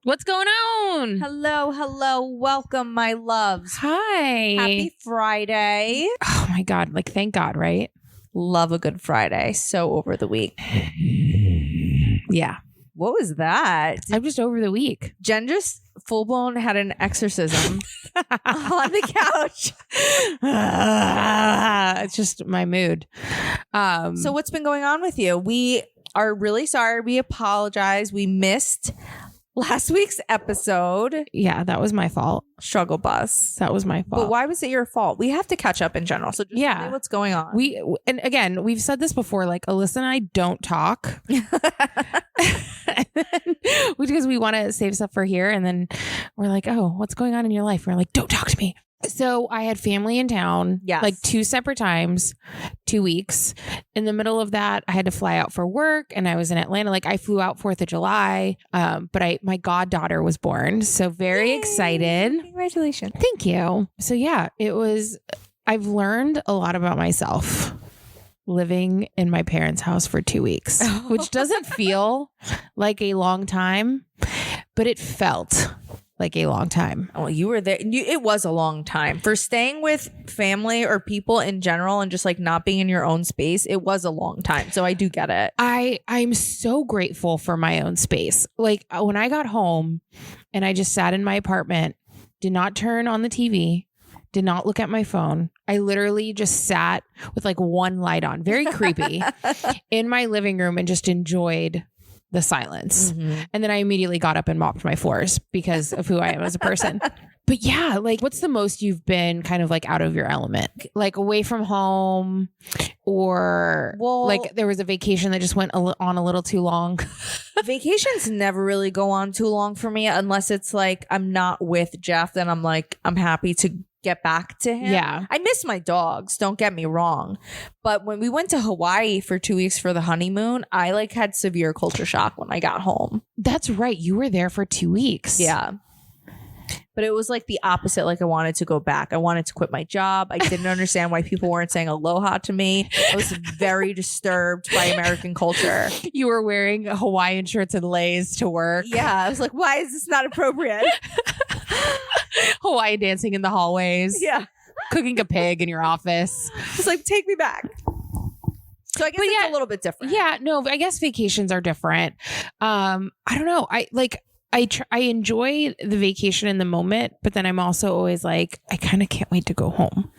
What's going on? Hello. Welcome, my loves. Hi. Happy Friday. Oh my God. Like, thank God, right? Love a good Friday. So over the week. Yeah. What was that? I'm just over the week. Jen just full blown had an exorcism on the couch. It's just my mood. So what's been going on with you? We are really sorry. We apologize. We missed last week's episode. Yeah, that was my fault. Struggle bus. That was my fault. But why was it your fault? We have to catch up in general. So just tell me what's going on. And again, we've said this before, like Alyssa and I don't talk. Because we want to save stuff for here. And then we're like, oh, what's going on in your life? We're like, don't talk to me. So I had family in town, like 2 separate times, 2 weeks. In the middle of that, I had to fly out for work and I was in Atlanta. Like I flew out 4th of July. But my goddaughter was born. So very excited. Congratulations. Thank you. So yeah, I've learned a lot about myself living in my parents' house for 2 weeks, which doesn't feel like a long time, but it felt like a long time. Oh, you were there. It was a long time for staying with family or people in general and just like not being in your own space. It was a long time. So I do get it. I'm so grateful for my own space. Like when I got home and I just sat in my apartment, did not turn on the TV, did not look at my phone. I literally just sat with like one light on, very creepy, in my living room and just enjoyed the silence. Mm-hmm. And then I immediately got up and mopped my floors because of who I am as a person. But yeah, like what's the most you've been kind of like out of your element? Like away from home or like there was a vacation that just went on a little too long? Vacations never really go on too long for me unless it's like I'm not with Jeff. Then I'm like, I'm happy to get back to him. Yeah. I miss my dogs. Don't get me wrong. But when we went to Hawaii for 2 weeks for the honeymoon, I like had severe culture shock when I got home. That's right. You were there for 2 weeks. Yeah. But it was like the opposite. Like I wanted to go back. I wanted to quit my job. I didn't understand why people weren't saying aloha to me. I was very disturbed by American culture. You were wearing Hawaiian shirts and leis to work. Yeah. I was like, why is this not appropriate? Hawaiian dancing in the hallways. Yeah. Cooking a pig in your office. It's like, take me back. So I guess it's a little bit different. Yeah. No, I guess vacations are different. I don't know. I enjoy the vacation in the moment, but then I'm also always like, I kind of can't wait to go home.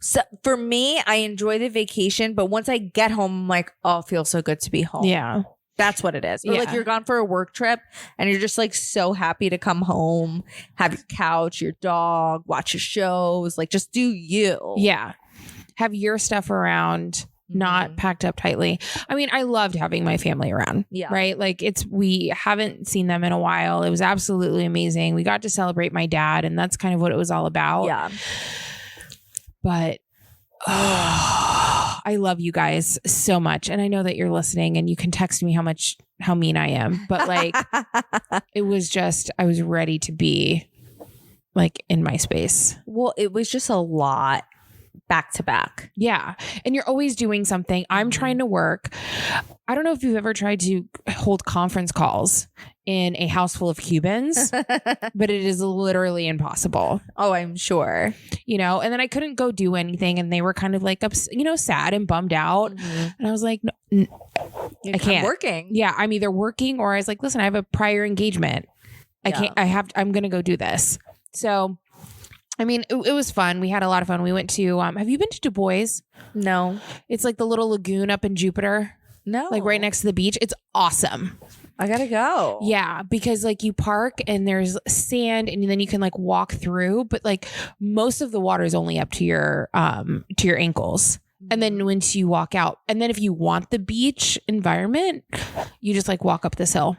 So for me, I enjoy the vacation, but once I get home, I'm like, oh, it feels so good to be home. Yeah. That's what it is. Or like you're gone for a work trip and you're just like so happy to come home, have your couch, your dog, watch your shows, like just do you. Yeah. Have your stuff around. Not packed up tightly. I mean, I loved having my family around. Yeah. Right. Like we haven't seen them in a while. It was absolutely amazing. We got to celebrate my dad and that's kind of what it was all about. Yeah. But I love you guys so much. And I know that you're listening and you can text me how mean I am. But like, it was just, I was ready to be like in my space. Well, it was just a lot. Back to back. Yeah. And you're always doing something. I'm trying to work. I don't know if you've ever tried to hold conference calls in a house full of Cubans, but it is literally impossible. Oh, I'm sure. You know, and then I couldn't go do anything and they were kind of like, sad and bummed out. Mm-hmm. And I was like, no, I can't. I'm working. Yeah. I'm either working or I was like, listen, I have a prior engagement. I'm going to go do this. So I mean, it was fun. We had a lot of fun. We went to, have you been to Du Bois? No. It's like the little lagoon up in Jupiter. No. Like right next to the beach. It's awesome. I gotta go. Yeah. Because like you park and there's sand and then you can like walk through, but like most of the water is only up to your ankles. And then once you walk out, and then if you want the beach environment, you just like walk up this hill.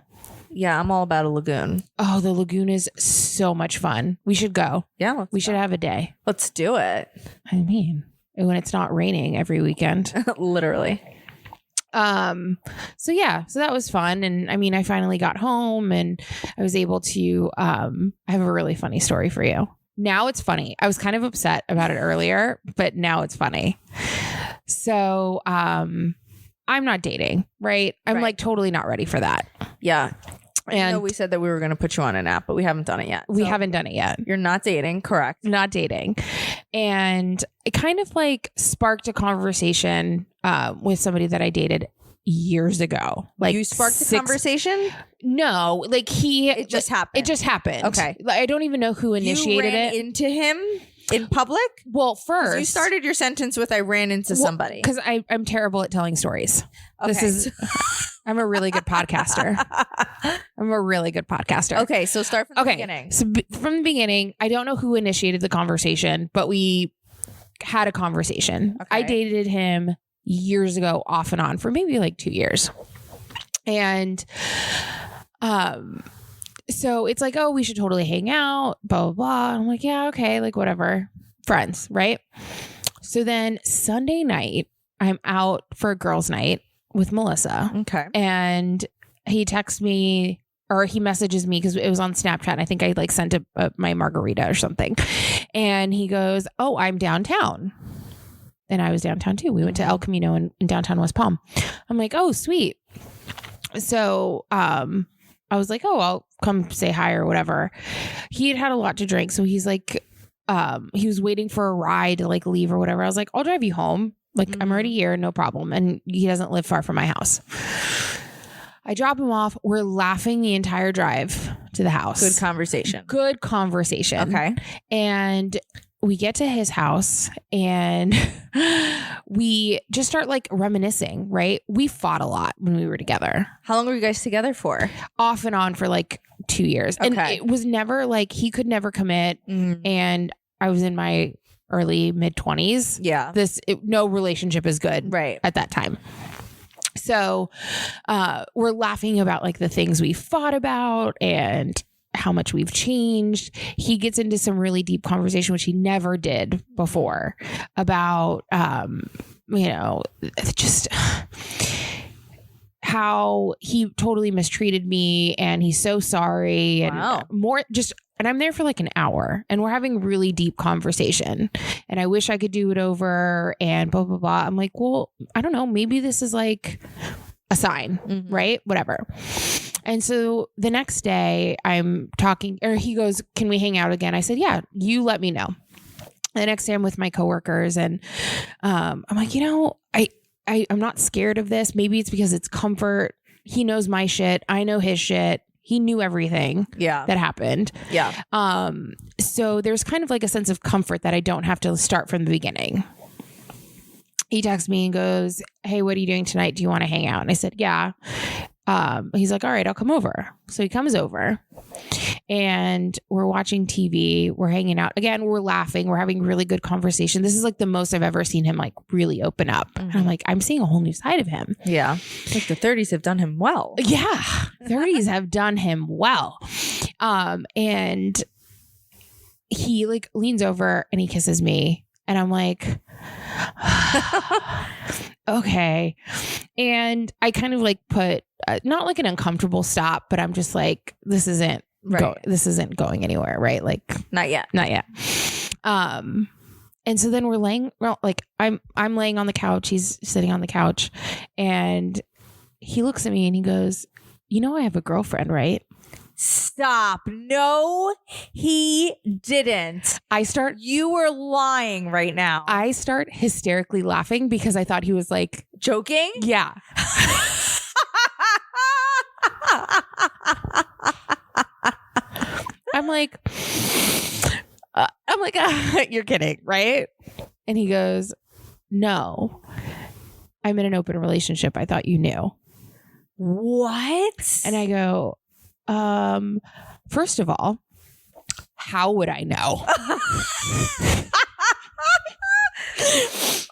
Yeah, I'm all about a lagoon. Oh, the lagoon is so much fun. We should go. Yeah, we should have a day. Let's do it. I mean, when it's not raining every weekend. Literally. So that was fun. And I mean, I finally got home and I was able to, I have a really funny story for you. Now it's funny. I was kind of upset about it earlier, but now it's funny. So, I'm not dating, right? I'm like totally not ready for that. Yeah. And we said that we were going to put you on an app, but we haven't done it yet. we haven't done it yet. You're not dating, correct? Not dating. And it kind of like sparked a conversation with somebody that I dated years ago. Like you sparked the conversation? No, like it just happened. It just happened. Okay. Like, I don't even know who initiated you ran it. into him in public? Well, first you started your sentence with I ran into somebody. Because I'm terrible at telling stories. Okay. I'm a really good podcaster. I'm a really good podcaster. Okay, so start from the beginning. So from the beginning, I don't know who initiated the conversation, but we had a conversation. Okay. I dated him years ago, off and on, for maybe like 2 years. And so it's like, oh, we should totally hang out, blah, blah, blah. I'm like, yeah, okay, like whatever. Friends, right? So then Sunday night, I'm out for a girls' night with Melissa. Okay. And he texts me, or he messages me, because it was on Snapchat. And I think I like sent my margarita or something. And he goes, oh, I'm downtown. And I was downtown too. We went to El Camino in downtown West Palm. I'm like, oh, sweet. So I was like, oh, I'll come say hi or whatever. He had a lot to drink. So he's like, he was waiting for a ride to like leave or whatever. I was like, I'll drive you home. Like, I'm already here. No problem. And he doesn't live far from my house. I drop him off. We're laughing the entire drive to the house. Good conversation. Good conversation. Okay. And we get to his house and we just start like reminiscing, right? We fought a lot when we were together. How long were you guys together for? Off and on for like 2 years. Okay. And it was never like, he could never commit. And I was in my early mid-20s. Yeah. No relationship is good right at that time. So we're laughing about like the things we fought about and how much we've changed. He gets into some really deep conversation, which he never did before, about, just how he totally mistreated me and he's so sorry. Wow. And I'm there for like an hour and we're having really deep conversation and I wish I could do it over and blah, blah, blah. I'm like, well, I don't know. Maybe this is like a sign, right? Whatever. And so the next day I'm talking, or he goes, can we hang out again? I said, yeah, you let me know. The next day I'm with my coworkers and I'm like, I'm not scared of this. Maybe it's because it's comfort. He knows my shit. I know his shit. He knew everything that happened. Yeah. So there's kind of like a sense of comfort that I don't have to start from the beginning. He texts me and goes, hey, what are you doing tonight? Do you want to hang out? And I said, yeah. He's like, all right, I'll come over. So he comes over and we're watching TV. We're hanging out. Again, we're laughing. We're having really good conversation. This is like the most I've ever seen him like really open up. And I'm like, I'm seeing a whole new side of him. Yeah. Like the 30s have done him well. Yeah. 30s have done him well. And he like leans over and he kisses me. And I'm like, okay. And I kind of like put not like an uncomfortable stop, but I'm just like, this isn't going anywhere, right? Like not yet. And so then we're laying, well, like I'm laying on the couch. He's sitting on the couch and he looks at me and he goes, I have a girlfriend, right? Stop. No, he didn't. You were lying right now. I start hysterically laughing because I thought he was like joking. Yeah. I'm like, you're kidding, right? And he goes, no, I'm in an open relationship. I thought you knew. What? And I go, first of all, how would I know?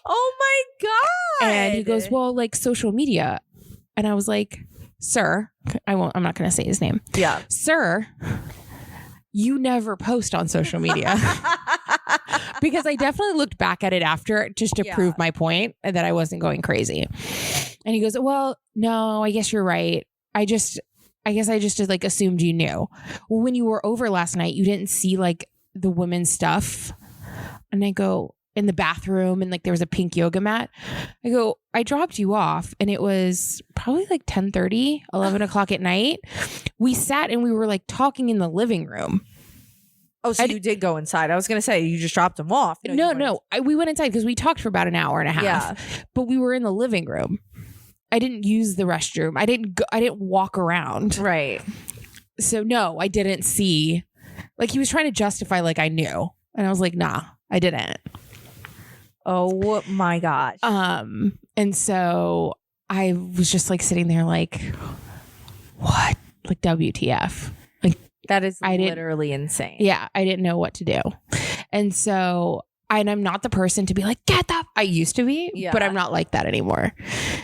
Oh my God. And he goes, well, like social media. And I was like, sir, I'm not going to say his name. Yeah. Sir, you never post on social media. Because I definitely looked back at it after just to prove my point that I wasn't going crazy. And he goes, well, no, I guess you're right. I guess I just like assumed you knew. Well, when you were over last night, you didn't see like the women's stuff. And I go, in the bathroom and like there was a pink yoga mat. I go, I dropped you off and it was probably like 10:30, 11 o'clock at night. We sat and we were like talking in the living room. Oh, so you did go inside. I was going to say you just dropped him off. No. We went inside because we talked for about an hour and a half. Yeah. But we were in the living room. I didn't use the restroom. I didn't walk around. Right. So no, I didn't see. Like he was trying to justify like I knew. And I was like, nah, I didn't. Oh my gosh. And so I was just like sitting there like, what? Like WTF. Like that is literally insane. Yeah, I didn't know what to do. And so I'm not the person to be like, get up. I used to be, but I'm not like that anymore.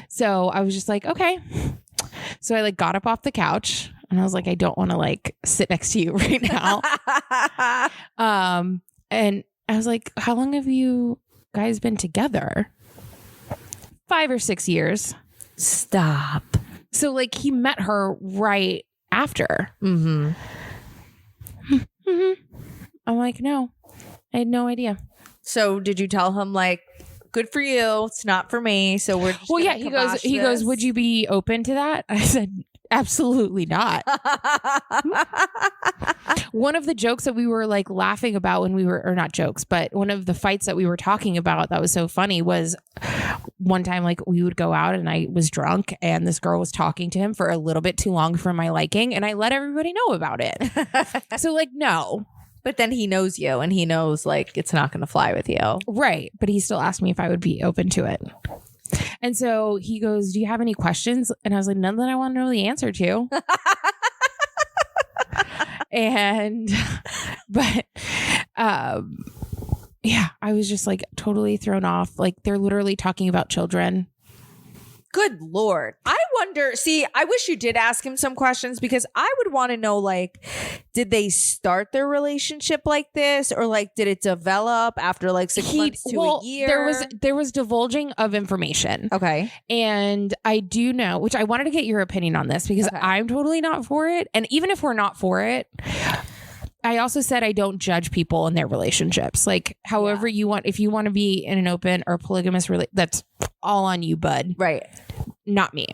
So I was just like, okay. So I like got up off the couch and I was like, I don't want to like sit next to you right now. And I was like, how long have you guys been together? 5 or 6 years. Stop. So like he met her right after. Mm-hmm. I'm like, no, I had no idea. So did you tell him like, good for you, it's not for me, so we're just he goes, would you be open to that? I said, absolutely not. One of the jokes that we were like laughing about when we were, or not jokes, but one of the fights that we were talking about that was so funny was one time like we would go out and I was drunk and this girl was talking to him for a little bit too long for my liking and I let everybody know about it. So like, no. But then he knows you and he knows like it's not going to fly with you. Right. But he still asked me if I would be open to it. And so he goes, do you have any questions? And I was like, none that I want to know the answer to. But yeah, I was just like totally thrown off. Like they're literally talking about children. Good Lord. I wonder, see, I wish you did ask him some questions because I would want to know, like, did they start their relationship like this or like, did it develop after like 6 months to a year? There was divulging of information. Okay. And I do know, which I wanted to get your opinion on this because I'm totally not for it. And even if we're not for it, I also said I don't judge people in their relationships. Like, however you want, if you want to be in an open or polygamous that's all on you, bud. Right. Not me.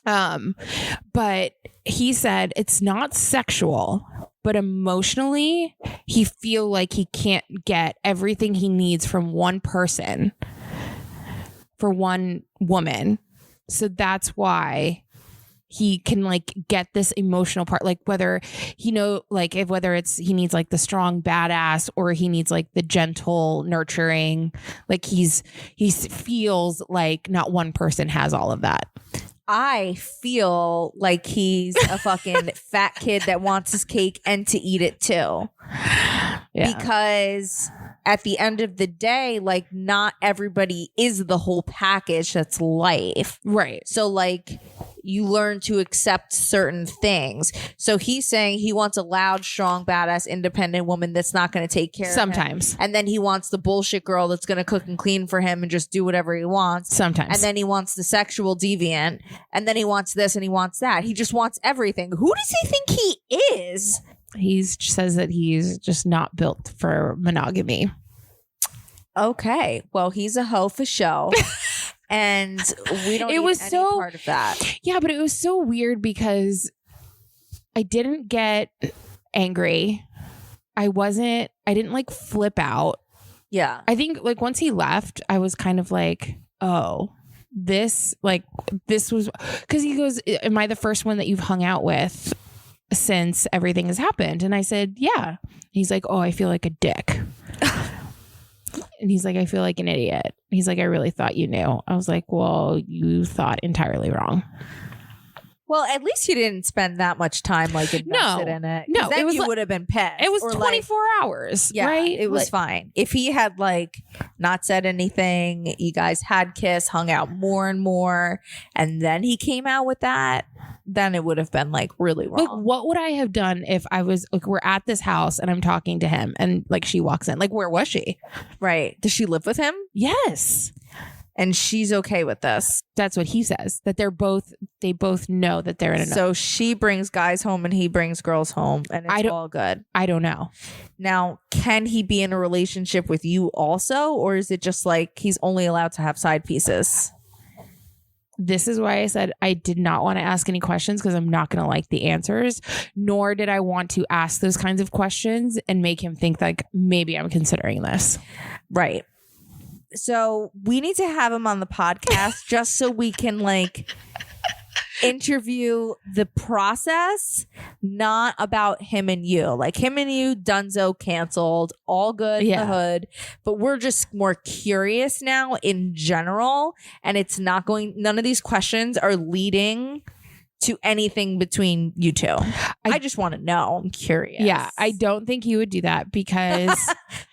But he said it's not sexual, but emotionally, he feel like he can't get everything he needs from one person for one woman. So that's why he can like get this emotional part, like whether whether it's he needs like the strong badass or he needs like the gentle nurturing, like he feels like not one person has all of that. I feel like he's a fucking fat kid that wants his cake and to eat it too. Yeah. Because at the end of the day, like not everybody is the whole package that's life. Right. So like you learn to accept certain things. So he's saying he wants a loud, strong, badass, independent woman that's not going to take care sometimes. of him. And then he wants the bullshit girl that's going to cook and clean for him and just do whatever he wants. Sometimes. And then he wants the sexual deviant. And then he wants this and he wants that. He just wants everything. Who does he think he is? He says that he's just not built for monogamy. Okay. Well, he's a hoe for show. And we don't need any part of that. Yeah, but it was so weird because I didn't get angry. I didn't like flip out. Yeah. I think like once he left, I was kind of like, oh, this was, because he goes, am I the first one that you've hung out with since everything has happened? And I said, yeah. He's like, oh, I feel like a dick. And he's like, I feel like an idiot. He's like, I really thought you knew. I was like, well, you thought entirely wrong. Well, at least you didn't spend that much time like invested in it. No, then it was you would have been pissed. It was 24 hours, yeah, right? It was fine. If he had like not said anything, you guys had kissed, hung out more and more, and then he came out with that, then it would have been like really wrong. Like, what would I have done if I was like, we're at this house and I'm talking to him and like she walks in? Like, where was she? Right. Does she live with him? Yes. And she's okay with this. That's what he says, that they both know that they're in a So she brings guys home and he brings girls home and it's all good. I don't know. Now, can he be in a relationship with you also? Or is it just like he's only allowed to have side pieces? This is why I said I did not want to ask any questions because I'm not going to like the answers, nor did I want to ask those kinds of questions and make him think like maybe I'm considering this. Right. So we need to have him on the podcast just so we can like interview the process, not about him and you. Like him and you, Dunzo, canceled, all good in the hood. But we're just more curious now in general. And it's not going, none of these questions are leading to anything between you two. I just want to know. I'm curious. Yeah, I don't think he would do that because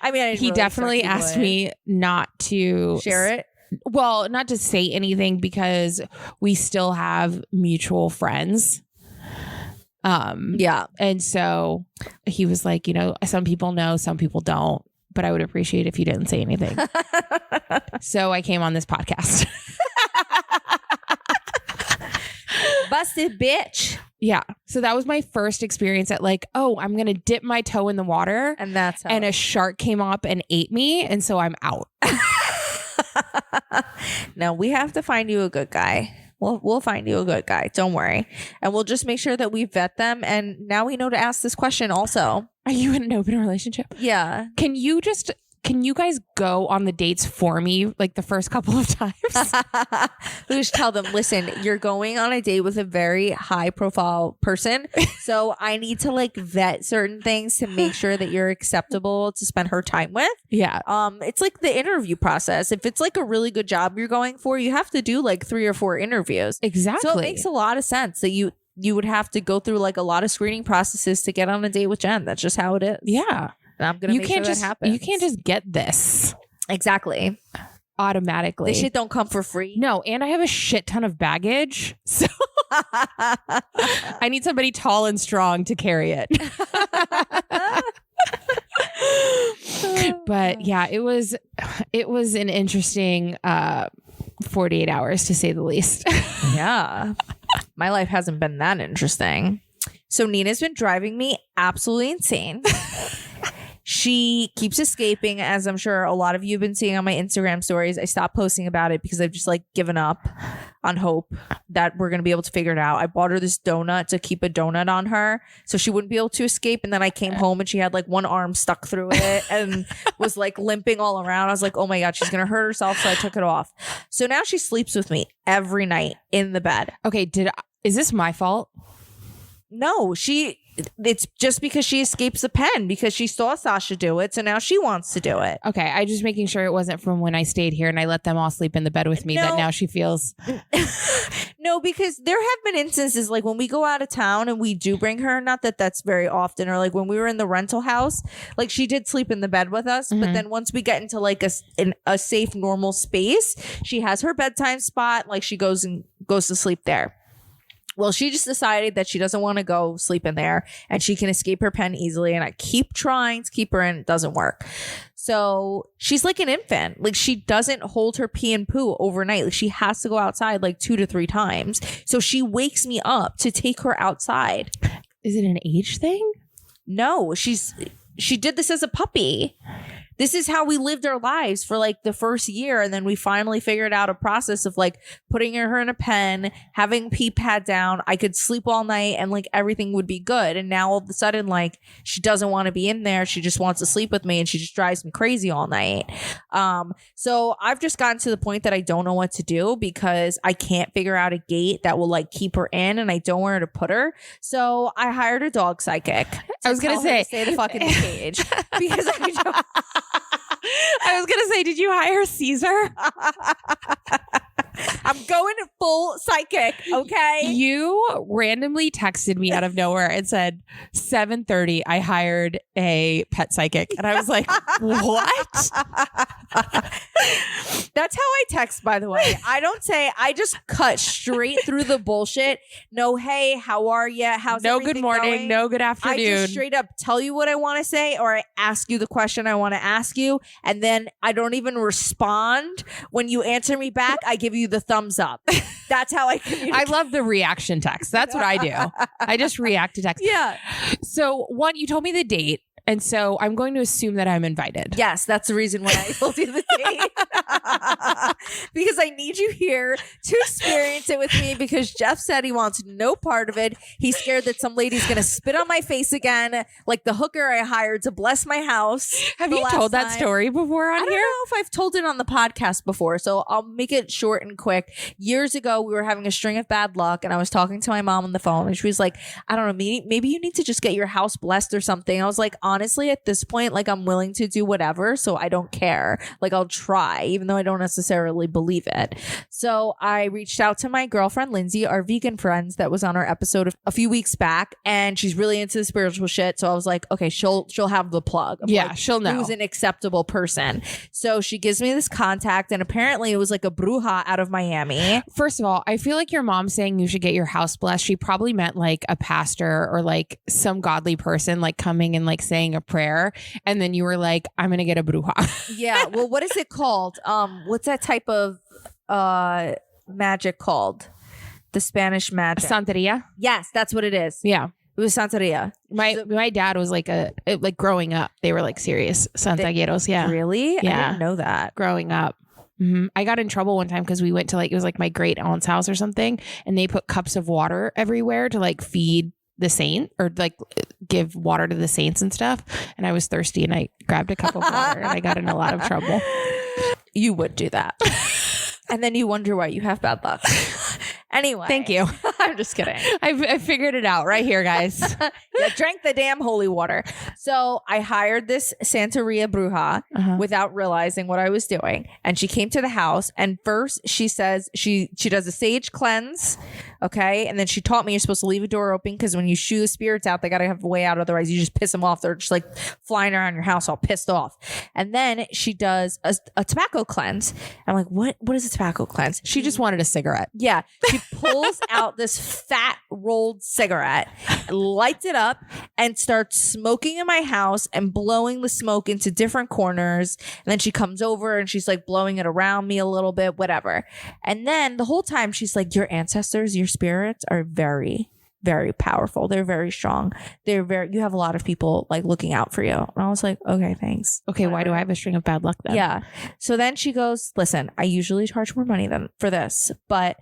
I mean, he really definitely asked me not to share it. Well, not to say anything because we still have mutual friends. And so he was like, you know, some people know, some people don't, but I would appreciate if you didn't say anything. So I came on this podcast. Busted bitch. Yeah. So that was my first experience at like, oh, I'm going to dip my toe in the water. And that's how. And a shark came up and ate me. And so I'm out. No, we have to find you a good guy. We'll find you a good guy. Don't worry. And we'll just make sure that we vet them. And now we know to ask this question also. Are you in an open relationship? Yeah. Can you guys go on the dates for me like the first couple of times? We just tell them, listen, you're going on a date with a very high profile person. So I need to like vet certain things to make sure that you're acceptable to spend her time with. Yeah. It's like the interview process. If it's like a really good job you're going for, you have to do like 3 or 4 interviews. Exactly. So it makes a lot of sense that you would have to go through like a lot of screening processes to get on a date with Jen. That's just how it is. Yeah. And I'm going to make sure that happens. You can't just get this. Exactly. Automatically. This shit don't come for free. No, and I have a shit ton of baggage. So I need somebody tall and strong to carry it. But yeah, it was an interesting 48 hours to say the least. Yeah. My life hasn't been that interesting. So Nina's been driving me absolutely insane. She keeps escaping, as I'm sure a lot of you have been seeing on my Instagram stories. I stopped posting about it because I've just like given up on hope that we're going to be able to figure it out. I bought her this donut to keep a donut on her so she wouldn't be able to escape. And then I came home and she had like one arm stuck through it and was like limping all around. I was like, oh my God, she's going to hurt herself. So I took it off. So now she sleeps with me every night in the bed. Okay. Is this my fault? No, it's just because she escapes the pen because she saw Sasha do it. So now she wants to do it. Okay. I just making sure it wasn't from when I stayed here and I let them all sleep in the bed with me that now she feels. No, because there have been instances like when we go out of town and we do bring her, not that that's very often, or like when we were in the rental house, like she did sleep in the bed with us. Mm-hmm. But then once we get into like a safe, normal space, she has her bedtime spot. Like she goes to sleep there. Well, she just decided that she doesn't want to go sleep in there and she can escape her pen easily. And I keep trying to keep her in. It doesn't work. So she's like an infant. Like she doesn't hold her pee and poo overnight. Like she has to go outside like 2 to 3 times. So she wakes me up to take her outside. Is it an age thing? No, she did this as a puppy. This is how we lived our lives for like the first year. And then we finally figured out a process of like putting her in a pen, having pee pad down. I could sleep all night and like everything would be good. And now all of a sudden, like she doesn't want to be in there. She just wants to sleep with me and she just drives me crazy all night. So I've just gotten to the point that I don't know what to do because I can't figure out a gate that will like keep her in and I don't know where to put her. So I hired a dog psychic. I was going to say, stay the fuck in the cage because I was going to say, did you hire Caesar? I'm going full psychic, okay? You randomly texted me out of nowhere and said 7:30 I hired a pet psychic. And I was like, what? That's how I text, by the way. I just cut straight through the bullshit. No, hey, how are you? How's No everything good morning, going? no good I afternoon. just straight up tell you what I want to say, or I ask you the question I want to ask you, and then I don't even respond. When you answer me back, I give you the thumbs up. That's how I communicate. I love the reaction text. That's what I do. I just react to text. Yeah. So one, you told me the date. And so I'm going to assume that I'm invited. Yes, that's the reason why I told you the date. Because I need you here to experience it with me, because Jeff said he wants no part of it. He's scared that some lady's going to spit on my face again, like the hooker I hired to bless my house. Have you told that story before on I don't here? know if I've told it on the podcast before, so I'll make it short and quick. Years ago, we were having a string of bad luck, and I was talking to my mom on the phone, and she was like, I don't know, maybe you need to just get your house blessed or something. I was like, honestly, at this point, like, I'm willing to do whatever, so I don't care. Like, I'll try, even though I don't necessarily believe it. So I reached out to my girlfriend Lindsay, our vegan friends that was on our episode a few weeks back, and she's really into the spiritual shit. So I was like, okay, she'll have the plug. Yeah, like, she'll know who's an acceptable person. So she gives me this contact, and apparently it was like a bruja out of Miami. First of all, I feel like your mom saying you should get your house blessed, she probably meant like a pastor or like some godly person like coming and like saying a prayer. And then you were like, I'm going to get a bruja. Yeah. Well, what is it called? What's that type of magic called? The Spanish magic. Santeria? Yes, that's what it is. Yeah. It was Santeria. My dad was like like growing up, they were like serious Santegueros. Yeah. Really? Yeah. I didn't know that. Growing up. Mm-hmm. I got in trouble one time because we went to like, it was like my great aunt's house or something. And they put cups of water everywhere to like feed the saint or like give water to the saints and stuff. And I was thirsty and I grabbed a cup of water and I got in a lot of trouble. You would do that. And then you wonder why you have bad luck. Anyway. Thank you. I'm just kidding. I figured it out right here, guys. Yeah, drank the damn holy water. So I hired this Santeria bruja without realizing what I was doing. And she came to the house, and first she says she does a sage cleanse. Okay. And then she taught me you're supposed to leave a door open, because when you shoo the spirits out, they got to have a way out. Otherwise you just piss them off. They're just like flying around your house all pissed off. And then she does a tobacco cleanse. I'm like, what is a tobacco cleanse? She just wanted a cigarette. Yeah. She pulls out this fat rolled cigarette, lights it up, and starts smoking in my house and blowing the smoke into different corners. And then she comes over and she's like blowing it around me a little bit, whatever. And then the whole time she's like, your ancestors, your spirits are very, very powerful. They're very strong. You have a lot of people like looking out for you. And I was like, okay, thanks. Okay, why do I have a string of bad luck then? Yeah. So then she goes, listen, I usually charge more money for this, but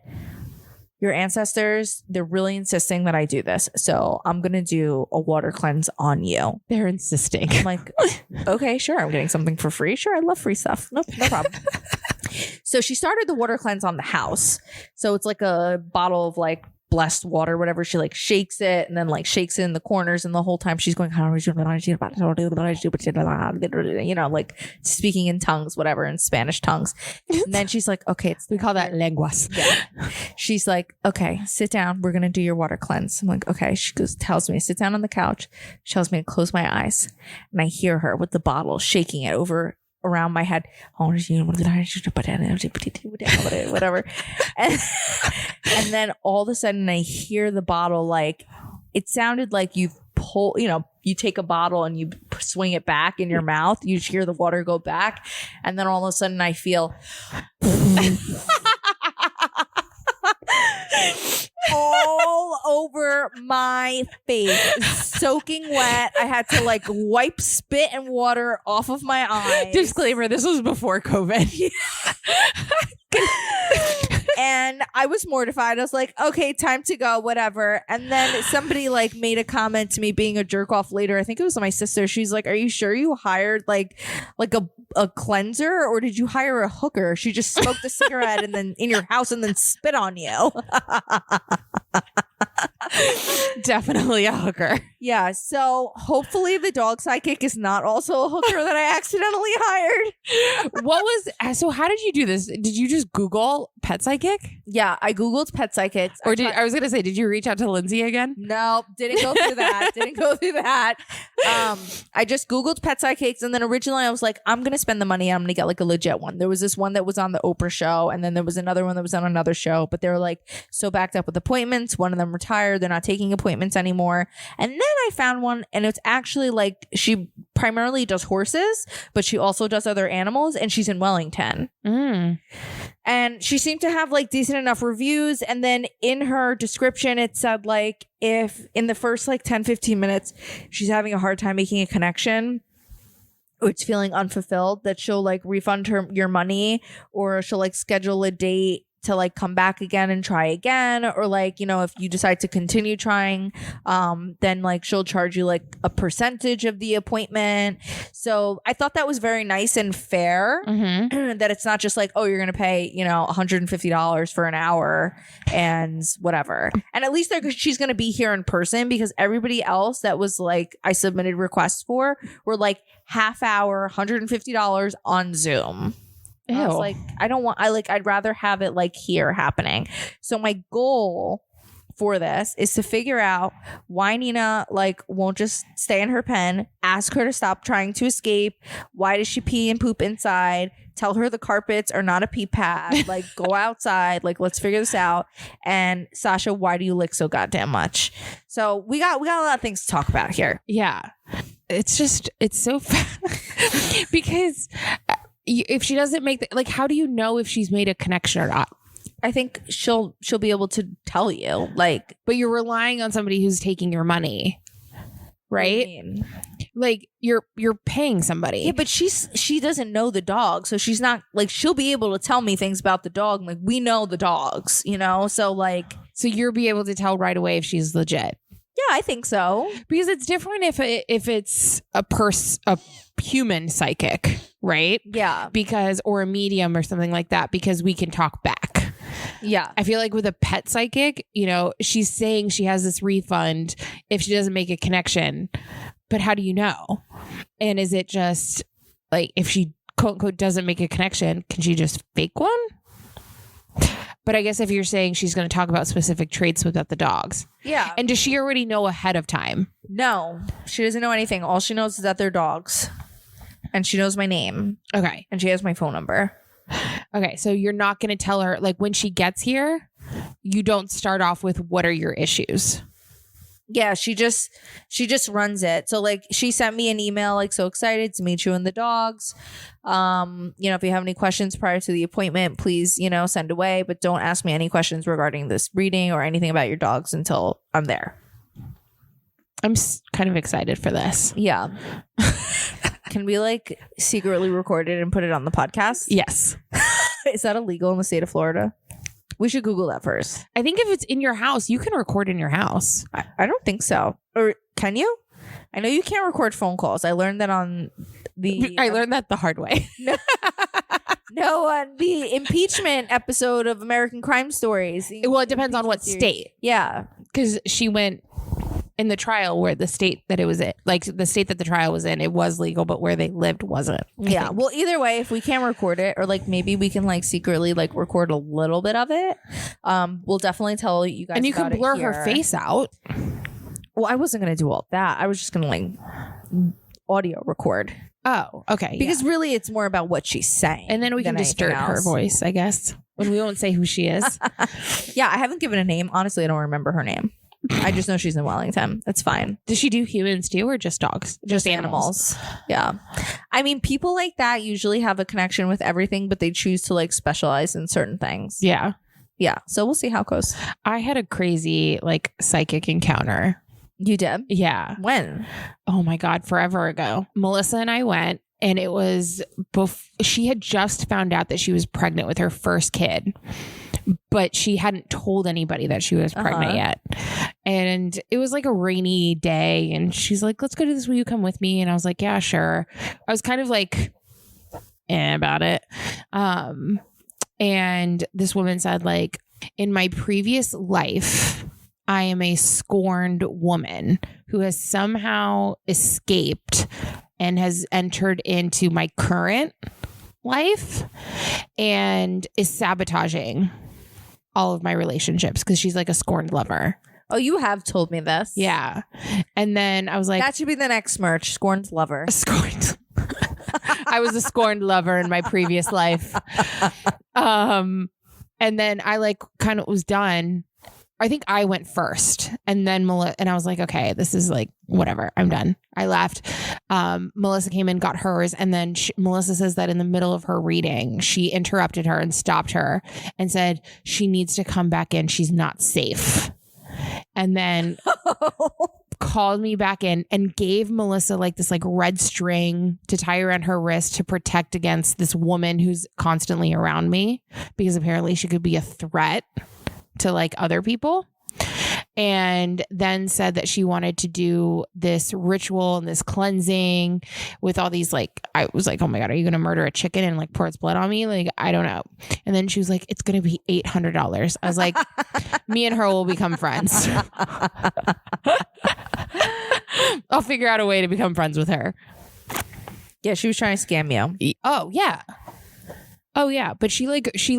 your ancestors, they're really insisting that I do this. So I'm going to do a water cleanse on you. They're insisting. I'm like, okay, sure. I'm getting something for free. Sure. I love free stuff. Nope, no problem. So she started the water cleanse on the house. So it's like a bottle of like blessed water, whatever. She like shakes it and then like shakes it in the corners, and the whole time she's going, you know, like speaking in tongues, whatever, in Spanish tongues. And then she's like, okay, we call that lenguas. Yeah. She's like, okay, sit down. We're gonna do your water cleanse. I'm like, okay. She tells me to sit down on the couch. She tells me to close my eyes, and I hear her with the bottle shaking it around my head, whatever. And then all of a sudden I hear the bottle, like it sounded like you take a bottle and you swing it back in your mouth. You just hear the water go back. And then all of a sudden I feel all over my face, soaking wet. I had to like wipe spit and water off of my eyes. Disclaimer, this was before COVID. And I was mortified. I was like, okay, time to go, whatever. And then somebody like made a comment to me being a jerk off later. I think it was my sister. She's like, are you sure you hired like a cleanser, or did you hire a hooker? She just smoked a cigarette and then in your house and then spit on you. Definitely a hooker. Yeah, so hopefully the dog psychic is not also a hooker that I accidentally hired. So how did you do this? Did you just Google pet psychic? Yeah, I Googled pet psychics. Or I was going to say, did you reach out to Lindsay again? No, didn't go through that. I just Googled pet psychics, and then originally I was like, I'm going to spend the money. I'm going to get like a legit one. There was this one that was on the Oprah show, and then there was another one that was on another show, but they were like so backed up with appointments. One of them retired. They're not taking appointments anymore. And then I found one, and it's actually like she primarily does horses, but she also does other animals, and she's in Wellington. And she seemed to have like decent enough reviews. And then in her description, it said like if in the first like 10-15 minutes, she's having a hard time making a connection, or it's feeling unfulfilled, that she'll like refund your money, or she'll like schedule a date to like come back again and try again, or like, you know, if you decide to continue trying, then like she'll charge you like a percentage of the appointment. So I thought that was very nice and fair, that it's not just like, oh, you're gonna pay, you know, $150 for an hour and whatever. And at least she's gonna be here in person, because everybody else that was like I submitted requests for were like half hour, $150 on Zoom. I was like, I'd rather have it like here happening. So my goal for this is to figure out why Nina like won't just stay in her pen, ask her to stop trying to escape. Why does she pee and poop inside? Tell her the carpets are not a pee pad. Like, go outside. Like, let's figure this out. And Sasha, why do you lick so goddamn much? So we got a lot of things to talk about here. Yeah. It's so because if she doesn't make like, how do you know if she's made a connection or not? I think she'll be able to tell you, like, but you're relying on somebody who's taking your money, right? Like you're paying somebody. Yeah, but she doesn't know the dog, so she's not like, she'll be able to tell me things about the dog. Like, we know the dogs, you know. So like, so you'll be able to tell right away if she's legit. Yeah, I think so. Because it's different if it's a human psychic, right? Yeah. Because, or a medium or something like that, because we can talk back. Yeah. I feel like with a pet psychic, you know, she's saying she has this refund if she doesn't make a connection, but how do you know? And is it just like, if she quote unquote doesn't make a connection, can she just fake one? But I guess if you're saying she's going to talk about specific traits without the dogs. Yeah. And does she already know ahead of time? No, she doesn't know anything. All she knows is that they're dogs. And she knows my name. Okay. And she has my phone number. Okay. So you're not going to tell her, like, when she gets here, you don't start off with what are your issues? Yeah, she just runs it. So like, she sent me an email, like, so excited to meet you and the dogs. You know, if you have any questions prior to the appointment, please, you know, send away, but don't ask me any questions regarding this reading or anything about your dogs until I'm there. I'm kind of excited for this. Yeah. Can we like secretly record it and put it on the podcast? Yes. Is that illegal in the state of Florida? We should Google that first. I think if it's in your house, you can record in your house. I don't think so. Or can you? I know you can't record phone calls. I learned that on the... I learned that the hard way. No, on the impeachment episode of American Crime Stories. Well, it depends on what state. Yeah. Because she went in the trial where the state that it was in, like the state that the trial was in, it was legal, but where they lived wasn't. Yeah. Well, either way, if we can record it, or like maybe we can like secretly like record a little bit of it, we'll definitely tell you guys. And you about can blur it here. her face out. Well, I wasn't going to do all that. I was just going to like audio record. Oh, okay. Because really it's more about what she's saying. And then we can distort her voice, I guess, when we won't say who she is. Yeah, I haven't given a name. Honestly, I don't remember her name. I just know she's in Wellington. That's fine. Does she do humans too, or just dogs? Just animals. Yeah. I mean, people like that usually have a connection with everything, but they choose to like specialize in certain things. Yeah. Yeah. So we'll see how it goes. I had a crazy like psychic encounter. You did? Yeah. When? Oh my God, forever ago. Melissa and I went, and it was she had just found out that she was pregnant with her first kid, but she hadn't told anybody that she was pregnant yet. And it was like a rainy day, and she's like, let's go do this. Will you come with me? And I was like, yeah, sure. I was kind of like about it. And this woman said, like, in my previous life, I am a scorned woman who has somehow escaped and has entered into my current life and is sabotaging all of my relationships because she's like a scorned lover. Oh, you have told me this. Yeah. And then I was like, that should be the next merch. Scorned lover. Scorned. I was a scorned lover in my previous life. And then I like kind of was done. I think I went first and then and I was like, okay, this is like, whatever, I'm done. I left. Melissa came in, got hers. And then Melissa says that in the middle of her reading, she interrupted her and stopped her and said, she needs to come back in. She's not safe. And then called me back in and gave Melissa like this like red string to tie around her wrist to protect against this woman who's constantly around me because apparently she could be a threat to like other people, and then said that she wanted to do this ritual and this cleansing with all these like, I was like, oh my God, are you going to murder a chicken and like pour its blood on me? Like, I don't know. And then she was like, it's going to be $800. I was like, me and her will become friends. I'll figure out a way to become friends with her. Yeah, she was trying to scam you. Oh yeah. Oh yeah. But she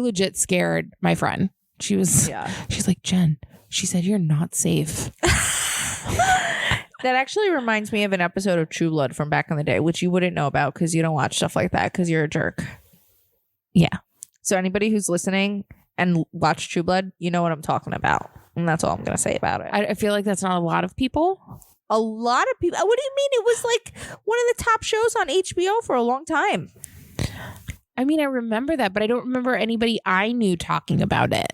legit scared my friend. She's like, Jen, she said, you're not safe. That actually reminds me of an episode of True Blood from back in the day, which you wouldn't know about because you don't watch stuff like that because you're a jerk. Yeah. So anybody who's listening and watched True Blood, you know what I'm talking about. And that's all I'm going to say about it. I feel like that's not a lot of people. A lot of people. What do you mean? It was like one of the top shows on HBO for a long time. I mean, I remember that, but I don't remember anybody I knew talking about it.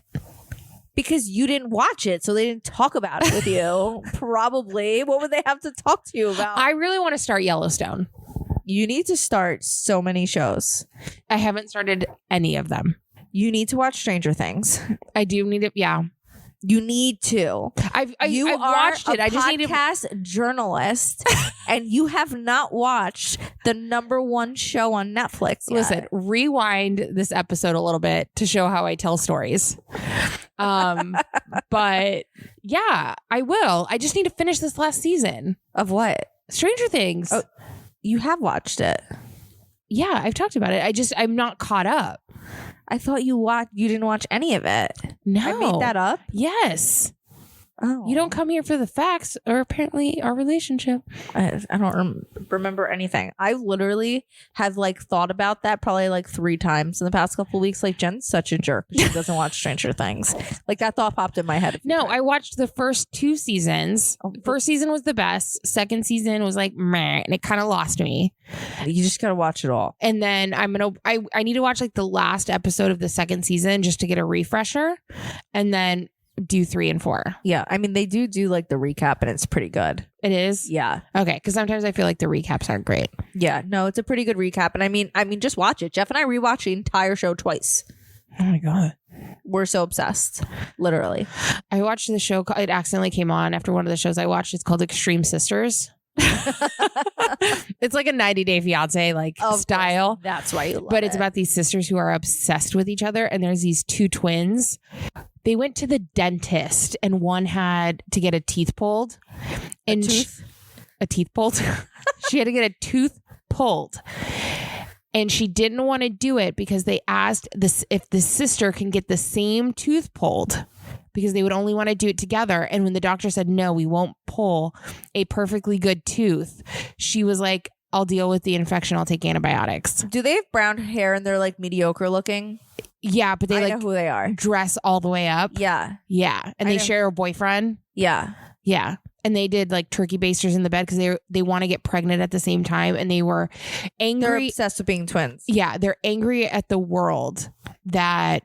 Because you didn't watch it, so they didn't talk about it with you. Probably. What would they have to talk to you about? I really want to start Yellowstone. You need to start so many shows. I haven't started any of them. You need to watch Stranger Things. I do need it. Yeah. You need to. I've watched it. I just need to. Podcast journalist, and you have not watched the #1 show on Netflix yet. Listen, rewind this episode a little bit to show how I tell stories. But yeah, I will. I just need to finish this last season Of what? Stranger Things. Oh, you have watched it. Yeah, I've talked about it. I'm not caught up. I thought you didn't watch any of it. No. I made that up? Yes. Oh. You don't come here for the facts or apparently our relationship. I don't remember anything. I literally have like thought about that probably like 3 times in the past couple of weeks. Like, Jen's such a jerk. She doesn't watch Stranger Things. Like, that thought popped in my head. No, I watched the first 2 seasons. First season was the best. Second season was like meh, and it kind of lost me. You just gotta watch it all. And then I need to watch like the last episode of the second season just to get a refresher, and then do 3 and 4. Yeah, I mean they do like the recap, and it's pretty good. It is? Yeah. Okay, because sometimes I feel like the recaps aren't great. Yeah, no, it's a pretty good recap, and I mean just watch it. Jeff and I rewatched the entire show twice. Oh my God. We're so obsessed. Literally. I watched the show. It accidentally came on after one of the shows I watched. It's called Extreme Sisters. It's like a 90 Day Fiance like style. That's why you love But it's about these sisters who are obsessed with each other, and there's these 2 twins. They went to the dentist, and one had to get a teeth pulled. And a teeth pulled. She had to get a tooth pulled. And she didn't want to do it because they asked if the sister can get the same tooth pulled, because they would only want to do it together. And when the doctor said, no, we won't pull a perfectly good tooth, she was like, I'll deal with the infection. I'll take antibiotics. Do they have brown hair and they're like mediocre looking? Yeah, but they know who they are. Dress all the way up. Yeah. Yeah. And they share a boyfriend. Yeah. Yeah. And they did like turkey basters in the bed because they want to get pregnant at the same time. And they were angry. They're obsessed with being twins. Yeah. They're angry at the world that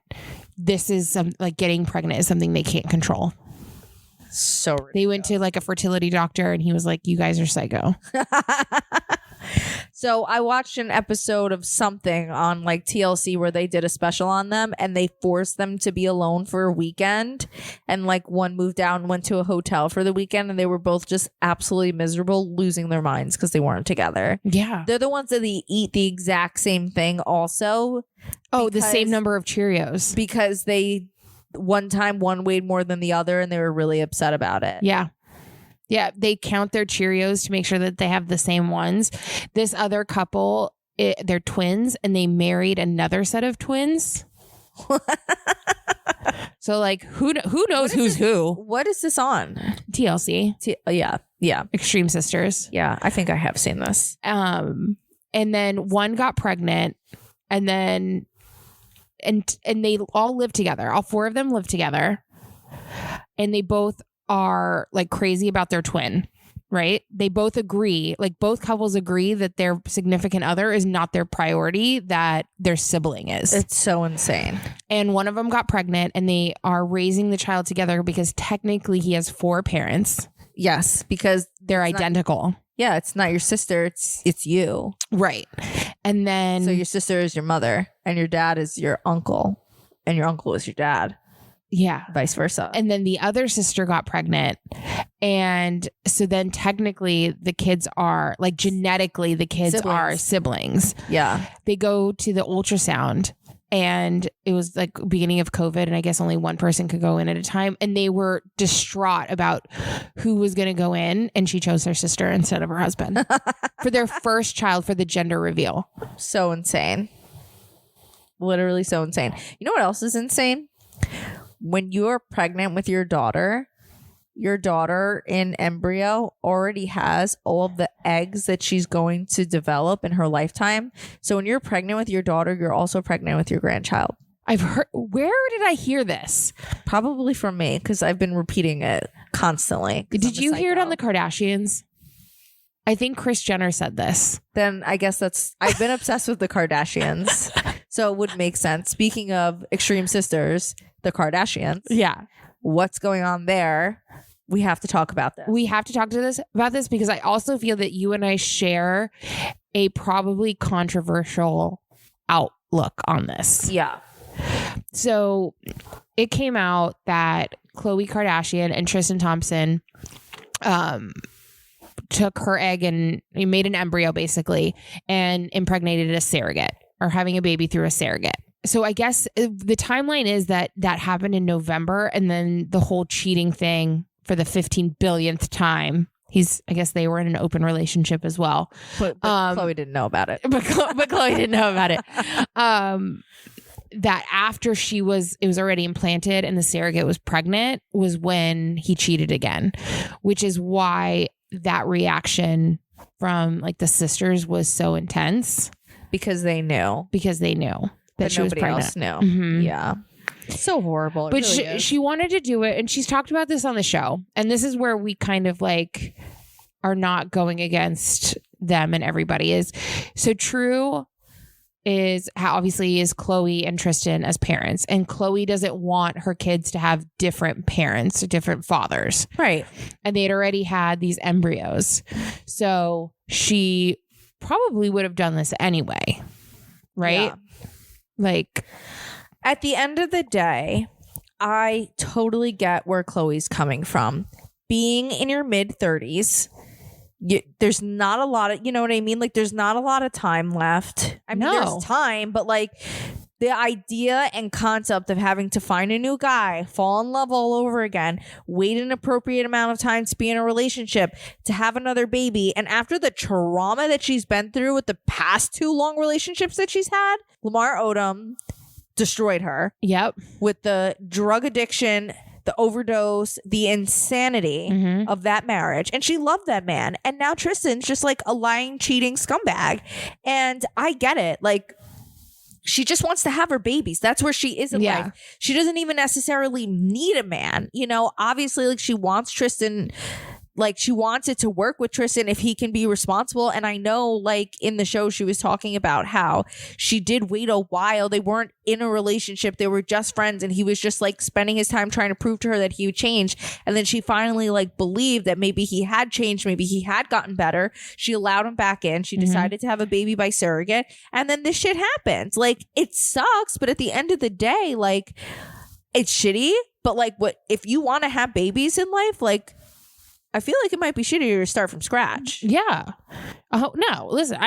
this is like getting pregnant is something they can't control. So ridiculous. They went to like a fertility doctor, and he was like, you guys are psycho. So I watched an episode of something on like TLC where they did a special on them, and they forced them to be alone for a weekend. And like one moved out and went to a hotel for the weekend, and they were both just absolutely miserable, losing their minds because they weren't together. Yeah. They're the ones that they eat the exact same thing also. Oh, the same number of Cheerios. Because they one time one weighed more than the other and they were really upset about it. Yeah. Yeah. They count their Cheerios to make sure that they have the same ones. This other couple, they're twins and they married another set of twins. So like who knows who's who? What is this on? TLC. Yeah. Extreme Sisters. Yeah, I think I have seen this. And then one got pregnant and then and they all live together. All four of them live together. And they both are like crazy about their twin, right? They both agree, like both couples agree that their significant other is not their priority, that their sibling is. It's so insane. And one of them got pregnant and they are raising the child together because technically he has four parents. Yes, because they're identical. Yeah, it's not your sister, it's you. Right. And then so your sister is your mother and your dad is your uncle and your uncle is your dad. Yeah. Vice versa. And then the other sister got pregnant. And so then technically the kids are like genetically the kids are siblings. Yeah. They go to the ultrasound and it was like beginning of COVID and I guess only one person could go in at a time. And they were distraught about who was going to go in. And she chose her sister instead of her husband for their first child for the gender reveal. So insane. Literally so insane. You know what else is insane? When you're pregnant with your daughter in embryo already has all of the eggs that she's going to develop in her lifetime. So when you're pregnant with your daughter, you're also pregnant with your grandchild. I've heard, where did I hear this? Probably from me because I've been repeating it constantly. Did you hear it on the Kardashians? I think Kris Jenner said this. Then I guess I've been obsessed with the Kardashians. So it would make sense. Speaking of Extreme Sisters, the Kardashians. Yeah. What's going on there? We have to talk about this. We have to talk about this because I also feel that you and I share a probably controversial outlook on this. Yeah. So it came out that Khlo Kardashian and Tristan Thompson took her egg and made an embryo basically and impregnated a surrogate or having a baby through a surrogate. So I guess the timeline is that happened in November and then the whole cheating thing for the 15 billionth time. I guess they were in an open relationship as well. But Khlo didn't know about it. But Khlo didn't know about it. That after it was already implanted and the surrogate was pregnant was when he cheated again, which is why that reaction from like the sisters was so intense. Because they knew that she was pregnant. Else knew. Mm-hmm. Yeah. It's so horrible. But really she wanted to do it. And she's talked about this on the show. And this is where we kind of like are not going against them and everybody is. So True is how obviously is Khlo and Tristan as parents. And Khlo doesn't want her kids to have different parents, different fathers. Right. And they'd already had these embryos. So she probably would have done this anyway. Right? Yeah. Like, at the end of the day, I totally get where Khloe's coming from. Being in your mid-30s, there's not a lot of, you know what I mean? Like, there's not a lot of time left. I mean, there's time, but like the idea and concept of having to find a new guy, fall in love all over again, wait an appropriate amount of time to be in a relationship, to have another baby. And after the trauma that she's been through with the past 2 long relationships that she's had, Lamar Odom destroyed her. Yep. With the drug addiction, the overdose, the insanity of that marriage. And she loved that man. And now Tristan's just like a lying, cheating scumbag. And I get it. Like, she just wants to have her babies. That's where she is in life. She doesn't even necessarily need a man. You know, obviously, like, she wants Tristan. Like, she wants it to work with Tristan if he can be responsible. And I know, like, in the show, she was talking about how she did wait a while. They weren't in a relationship. They were just friends. And he was just, like, spending his time trying to prove to her that he would change. And then she finally, like, believed that maybe he had changed. Maybe he had gotten better. She allowed him back in. She decided to have a baby by surrogate. And then this shit happened. Like, it sucks. But at the end of the day, like, it's shitty. But, like, what if you want to have babies in life, like, I feel like it might be shittier to start from scratch. Yeah. Oh no, listen,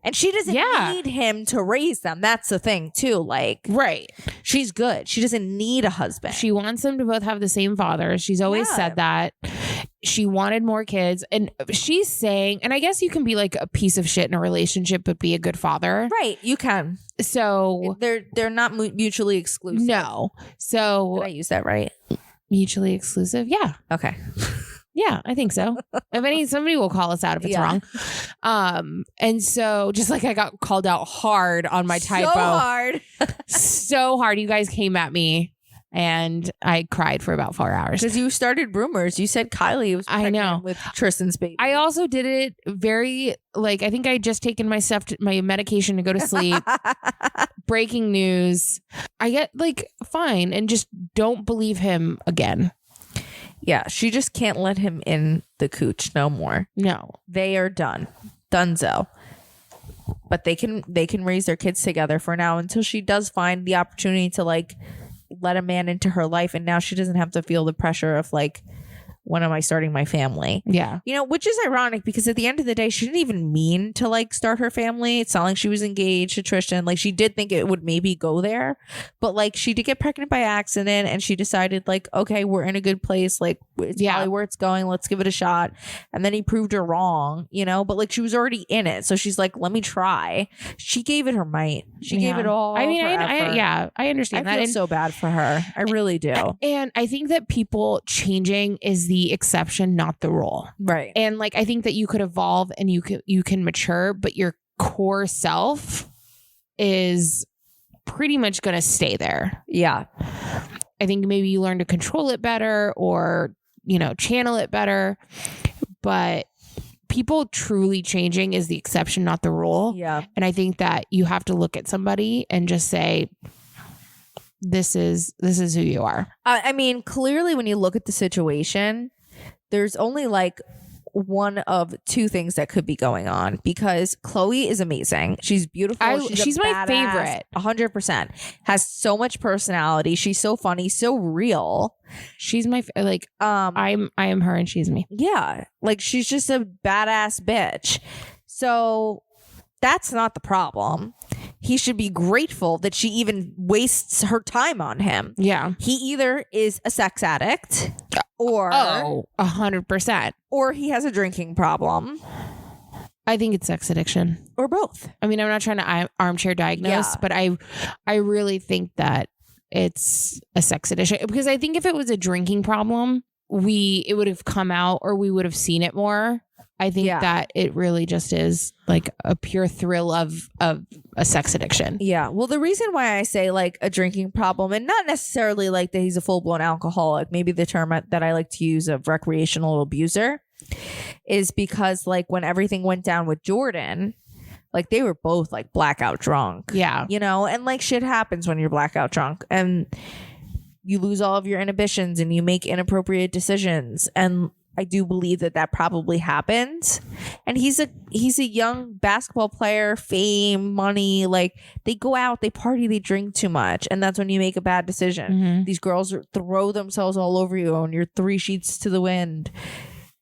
And she doesn't need him to raise them. That's the thing too. Like, right. she's good. She doesn't need a husband. She wants them to both have the same father. She's always said that. She wanted more kids. And she's saying, and I guess you can be like a piece of shit in a relationship, but be a good father. Right. You can. So they're not mutually exclusive. No. So did I use that right? Mutually exclusive? Yeah. Okay. Yeah, I think so. Somebody will call us out if it's wrong. And so just like I got called out hard on my typo. So hard. So hard. You guys came at me and I cried for about 4 hours. Because you started rumors. You said Kylie was pregnant with Tristan's baby. I also did it very, like, I think I had just taken my medication to go to sleep. Breaking news. I get like, fine. And just don't believe him again. Yeah, she just can't let him in the cooch no more. No. They are done. Dunzo. But they can raise their kids together for now until she does find the opportunity to like let a man into her life, and now she doesn't have to feel the pressure of like, when am I starting my family? Yeah. You know, which is ironic because at the end of the day, she didn't even mean to like start her family. It's not like she was engaged to Tristan. Like she did think it would maybe go there, but like she did get pregnant by accident and she decided like, okay, we're in a good place. Like it's probably where it's going. Let's give it a shot. And then he proved her wrong, you know, but like she was already in it. So she's like, let me try. She gave it her might. She gave it all. I mean, I understand I that. feel so bad for her. I really do. And I think that people changing is the exception, not the rule. Right. And like I think that you could evolve and you can mature, but your core self is pretty much going to stay there. Yeah. I think maybe you learn to control it better or, you know, channel it better. But people truly changing is the exception, not the rule. Yeah. And I think that you have to look at somebody and just say, this is who you are. I mean, clearly when you look at the situation, there's only like one of two things that could be going on because Khlo is amazing. She's beautiful. She's my favorite. 100%. Has so much personality. She's so funny, so real. She's my I am her and she's me. Yeah. Like she's just a badass bitch. So that's not the problem. He should be grateful that she even wastes her time on him. Yeah. He either is a sex addict or 100%. Or he has a drinking problem. I think it's sex addiction. Or both. I mean, I'm not trying to armchair diagnose, but I really think that it's a sex addiction because I think if it was a drinking problem, it would have come out or we would have seen it more. I think that it really just is like a pure thrill of a sex addiction. Yeah. Well, the reason why I say like a drinking problem and not necessarily like that he's a full blown alcoholic, maybe the term that I like to use of recreational abuser is because like when everything went down with Jordan, like they were both like blackout drunk. Yeah. You know, and like shit happens when you're blackout drunk and you lose all of your inhibitions and you make inappropriate decisions. And I do believe that probably happened. And he's a young basketball player, fame, money. Like they go out, they party, they drink too much. And that's when you make a bad decision. Mm-hmm. These girls throw themselves all over you and you're 3 sheets to the wind.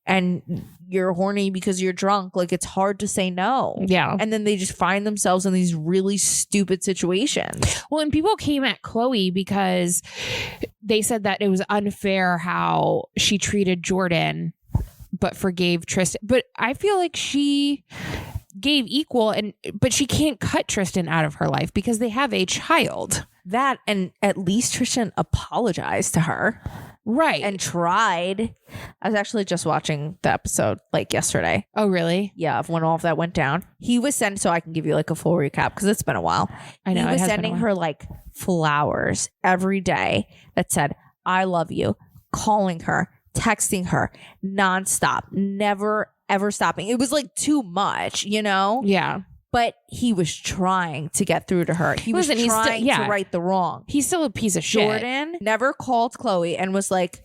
And you're horny because you're drunk. Like it's hard to say no. Yeah. And then they just find themselves in these really stupid situations. Well, and people came at Khlo because they said that it was unfair how she treated Jordan, but forgave Tristan. But I feel like she gave equal but she can't cut Tristan out of her life because they have a child. That and at least Tristan apologized to her. Right. And tried. I was actually just watching the episode like yesterday. Oh, really? Yeah, of when all of that went down. He was sending, so I can give you like a full recap because it's been a while. I know. He was sending her like flowers every day that said, I love you, calling her, texting her nonstop, never, ever stopping. It was like too much, you know? Yeah. But he was trying to get through to her. He was trying to right the wrong. He's still a piece of shit. Jordan never called Khlo and was like,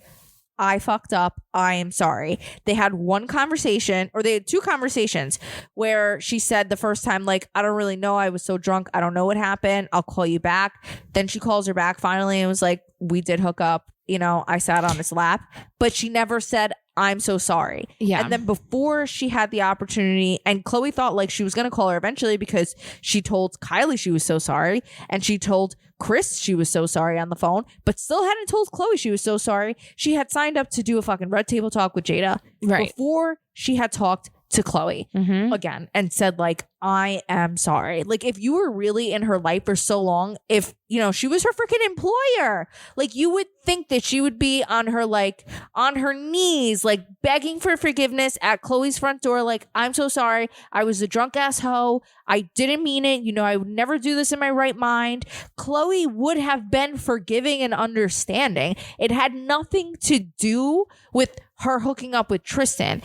I fucked up. I am sorry. They had one conversation, or they had 2 conversations where she said the first time, like, I don't really know. I was so drunk. I don't know what happened. I'll call you back. Then she calls her back finally and was like, we did hook up. You know, I sat on his lap. But she never said, I'm so sorry. Yeah. And then before she had the opportunity, and Khloe thought like she was going to call her eventually because she told Kylie she was so sorry. And she told Chris she was so sorry on the phone, but still hadn't told Khloe she was so sorry. She had signed up to do a fucking red table talk with Jada before she had talked to Khloe again and said like, I am sorry. Like if you were really in her life for so long, if you know she was her freaking employer, like you would think that she would be on her knees, like begging for forgiveness at Khloe's front door. Like, I'm so sorry. I was a drunk ass hoe. I didn't mean it. You know, I would never do this in my right mind. Khloe would have been forgiving and understanding. It had nothing to do with her hooking up with Tristan.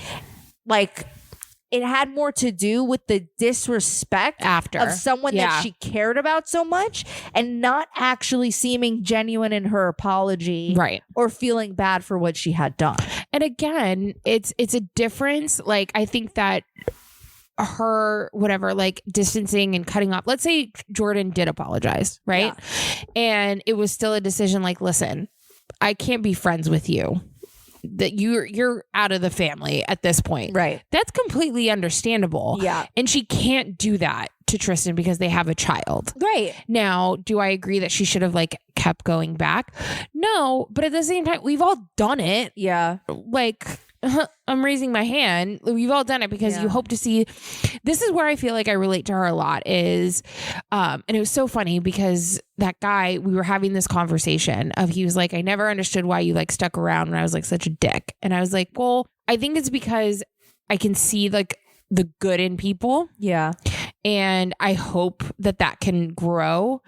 Like, it had more to do with the disrespect of someone that she cared about so much and not actually seeming genuine in her apology or feeling bad for what she had done. And again, it's a difference. Like, I think that her whatever, like distancing and cutting off, let's say Jordan did apologize, right? And it was still a decision like, listen, I can't be friends with you. That you're out of the family at this point. Right. That's completely understandable. Yeah. And she can't do that to Tristan because they have a child. Right. Now, do I agree that she should have like kept going back? No, but at the same time, we've all done it. Yeah. Like, I'm raising my hand. We've all done it because you hope to see. This is where I feel like I relate to her a lot is, and it was so funny because that guy, we were having this conversation of, he was like, I never understood why you like stuck around when I was like such a dick. And I was like, well, I think it's because I can see like the good in people. Yeah. And I hope that can grow.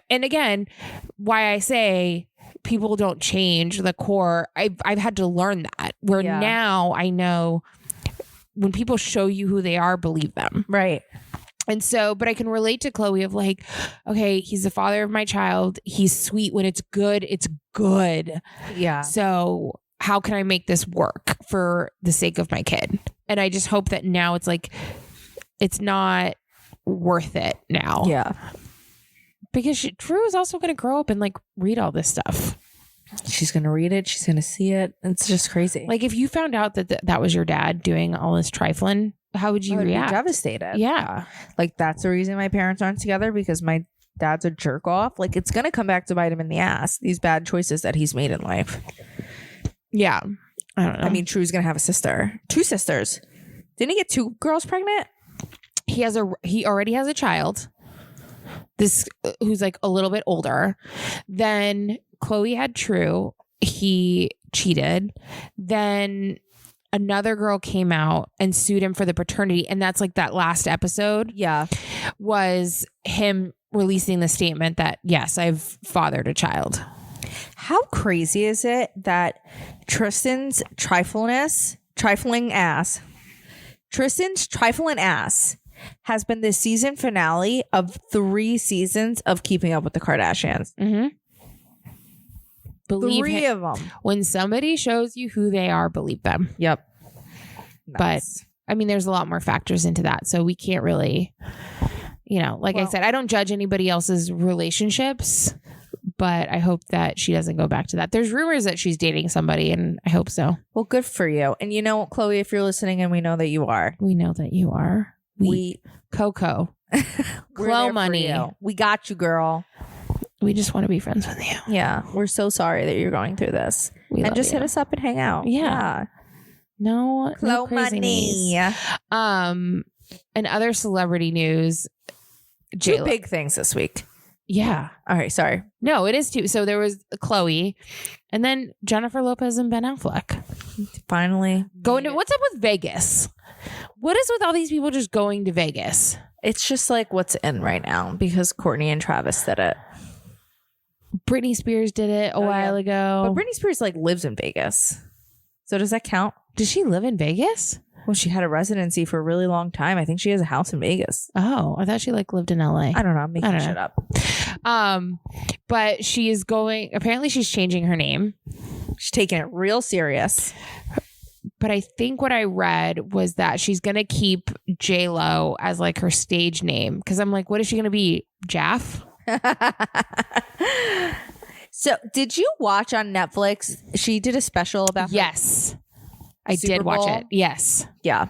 And again, why I say people don't change the core. I've had to learn that where now I know when people show you who they are, believe them. Right. And so, but I can relate to Khloe of like, okay, he's the father of my child. He's sweet. When it's good, it's good. Yeah. So how can I make this work for the sake of my kid? And I just hope that now it's like, it's not worth it now. Yeah. Because Drew is also going to grow up and like read all this stuff. She's going to read it. She's going to see it. It's just crazy. Like if you found out that that was your dad doing all this trifling, how would you react? Be devastated. Yeah. Like that's the reason my parents aren't together, because my dad's a jerk off. Like it's going to come back to bite him in the ass, these bad choices that he's made in life. Yeah. I don't know. I mean, True's going to have a sister. 2 sisters. Didn't he get 2 girls pregnant? He already has a child. This who's like a little bit older. Then Khloe had True. He cheated. Then another girl came out and sued him for the paternity. And that's like that last episode. Yeah. Was him releasing the statement that, yes, I've fathered a child. How crazy is it that Tristan's trifling ass has been the season finale of 3 seasons of Keeping Up with the Kardashians? Mm-hmm. Believe 3 of them. When somebody shows you who they are, believe them. Yep. Nice. But I mean, there's a lot more factors into that. So we can't really, I said, I don't judge anybody else's relationships, but I hope that she doesn't go back to that. There's rumors that she's dating somebody, and I hope so. Well, good for you. And you know, Khloe, if you're listening, and we know that you are. We know that you are. We Coco. Khlo money. We got you, girl. We just want to be friends with you. Yeah. We're so sorry that you're going through this. And just hit us up and hang out. Yeah. No money. And other celebrity news. 2 big things this week. Yeah. All right. Sorry. No, it is 2. So there was Khloe, and then Jennifer Lopez and Ben Affleck. Finally. What's up with Vegas? What is with all these people just going to Vegas? It's just like what's in right now because Courtney and Travis did it. Britney Spears did it a while ago. But Britney Spears lives in Vegas. So does that count? Does she live in Vegas? Well, she had a residency for a really long time. I think she has a house in Vegas. Oh, I thought she lived in LA. I don't know. I'm making shit up. But she is apparently she's changing her name. She's taking it real serious. But I think what I read was that she's going to keep J-Lo as like her stage name. Cause I'm like, what is she going to be? Jaff? So did you watch on Netflix? She did a special about her. Yes. I Super did watch Bowl? it. Yes. Yeah.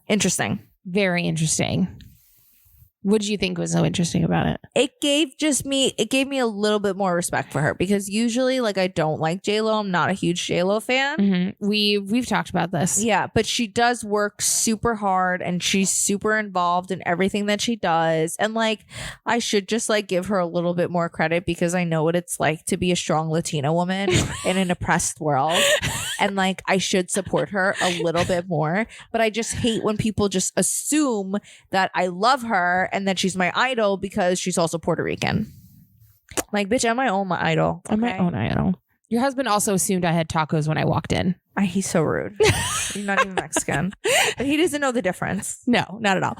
Interesting. Very interesting. What did you think was so interesting about it? It gave me a little bit more respect for her because usually like I don't like J-Lo. I'm not a huge J-Lo fan. Mm-hmm. We've talked about this. Yeah, but she does work super hard and she's super involved in everything that she does. And like I should just like give her a little bit more credit because I know what it's like to be a strong Latina woman in an oppressed world. And like I should support her a little bit more. But I just hate when people just assume that I love her and that she's my idol because she's also Puerto Rican. Like, bitch, I'm my own idol. I'm my own idol. Your husband also assumed I had tacos when I walked in. He's so rude. He's not even Mexican. But he doesn't know the difference. No, not at all.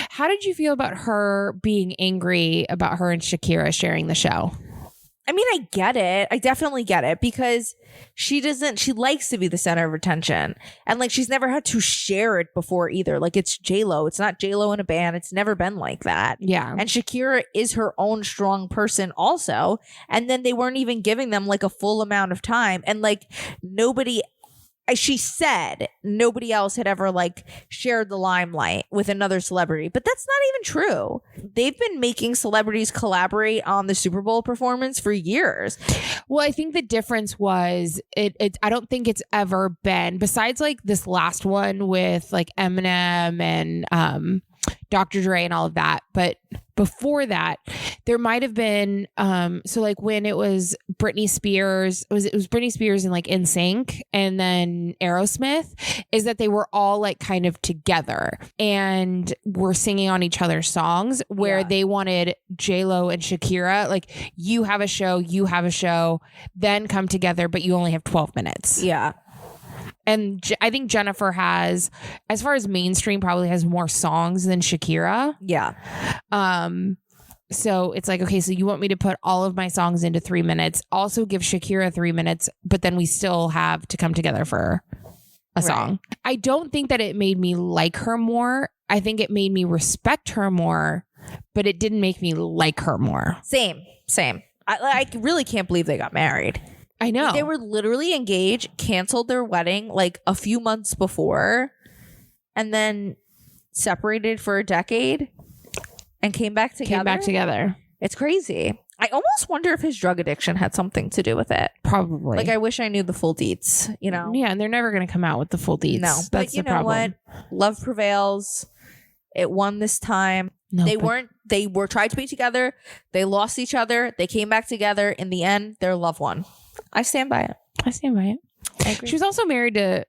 How did you feel about her being angry about her and Shakira sharing the show? I mean, I get it. I definitely get it because she likes to be the center of attention. And like, she's never had to share it before either. Like, it's J-Lo. It's not J-Lo in a band. It's never been like that. Yeah. And Shakira is her own strong person also. And then they weren't even giving them like a full amount of time. And like, she said nobody else had ever like shared the limelight with another celebrity, but that's not even true. They've been making celebrities collaborate on the Super Bowl performance for years. Well, I think the difference was I don't think it's ever been, besides like this last one with like Eminem and Dr. Dre and all of that, but before that there might have been so like when it was Britney Spears, it was Britney Spears and like NSYNC and then Aerosmith, is that they were all like kind of together and were singing on each other's songs where they wanted J-Lo and Shakira like you have a show, then come together, but you only have 12 minutes. Yeah. And I think Jennifer has, as far as mainstream, probably has more songs than Shakira. Yeah. So it's like, okay, so you want me to put all of my songs into 3 minutes, also give Shakira 3 minutes, but then we still have to come together for a song. I don't think that it made me like her more. I think it made me respect her more, but it didn't make me like her more. Same. I really can't believe they got married. I know. They were literally engaged, canceled their wedding like a few months before, and then separated for a decade and came back together. It's crazy. I almost wonder if his drug addiction had something to do with it. Probably. Like, I wish I knew the full deets, you know? Yeah, and they're never going to come out with the full deets. No. That's but you the know problem. what? Love prevails. It won this time. No, They were tried to be together. They lost each other. They came back together. In the end, their love won. I stand by it. I stand by it. I agree. She was also married to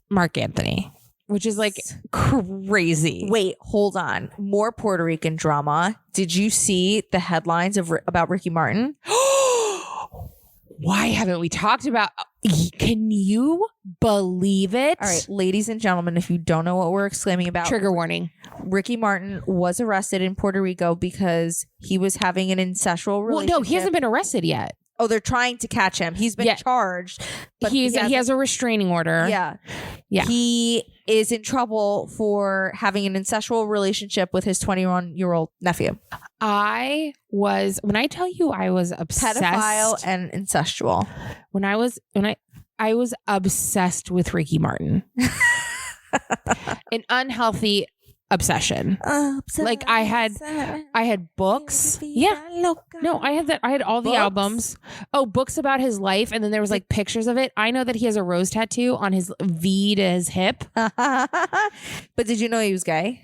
Mark Anthony, which is like crazy. Wait, hold on. More Puerto Rican drama. Did you see the headlines about Ricky Martin? Why haven't we talked about? Can you believe it? All right, ladies and gentlemen, if you don't know what we're exclaiming about, Trigger warning. Ricky Martin was arrested in Puerto Rico because he was having an incestual relationship. Well, no, he hasn't been arrested yet. Oh, they're trying to catch him. He's been charged. But he has a restraining order. Yeah. Yeah. He is in trouble for having an incestual relationship with his 21-year-old nephew. When I tell you I was obsessed. Pedophile and incestual. I was obsessed with Ricky Martin. An unhealthy obsession. Like I had books. Yeah. No, I had all the albums. Oh, books about his life, and then there was like pictures of it. I know that he has a rose tattoo on his V to his hip. But did you know he was gay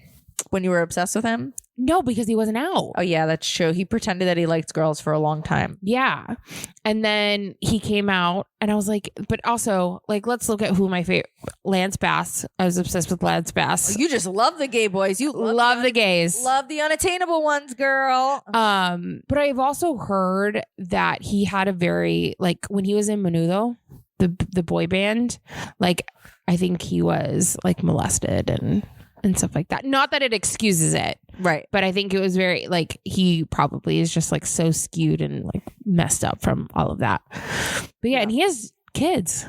when you were obsessed with him? No, because he wasn't out. Oh yeah, that's true. He pretended that he liked girls for a long time. Yeah. And then he came out and I was like, but also like, let's look at who my favorite, Lance Bass. I was obsessed with Lance Bass. You just love the gay boys. You love the gays. Love the unattainable ones, girl. But I've also heard that he had a very, like when he was in Menudo, the boy band, like I think he was like molested and stuff like that. Not that it excuses it. Right. But I think it was very like he probably is just like so skewed and like messed up from all of that. But yeah, and he has kids.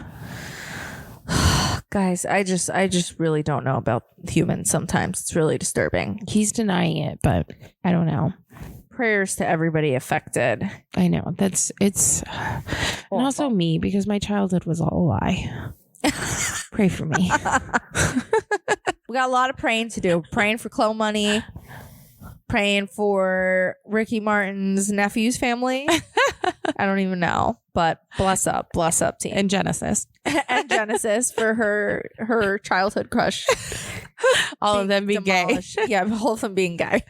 Guys, I just really don't know about humans sometimes. It's really disturbing. He's denying it, but I don't know. Prayers to everybody affected. I know. It's and also me, because my childhood was all a lie. Pray for me. We got a lot of praying to do. Praying for Khlo money. Praying for Ricky Martin's nephew's family. I don't even know, but bless up team. And Genesis. And Genesis for her childhood crush. All of them being demolished. gay. Yeah, all of them being gay.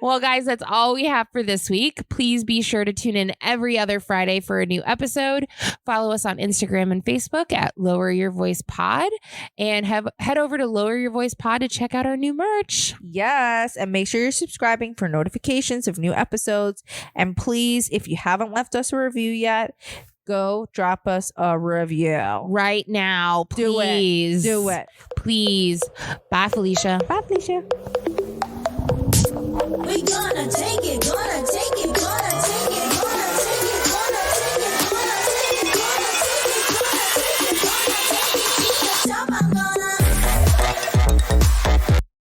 Well, guys, that's all we have for this week. Please be sure to tune in every other Friday for a new episode. Follow us on Instagram and Facebook at Lower Your Voice Pod, and head over to Lower Your Voice Pod to check out our new merch. Yes, and make sure you're subscribing for notifications of new episodes. And please, if you haven't left us a review yet, go drop us a review Right now, please. Do it. Please. Bye, Felicia. Bye, Felicia. We gonna take it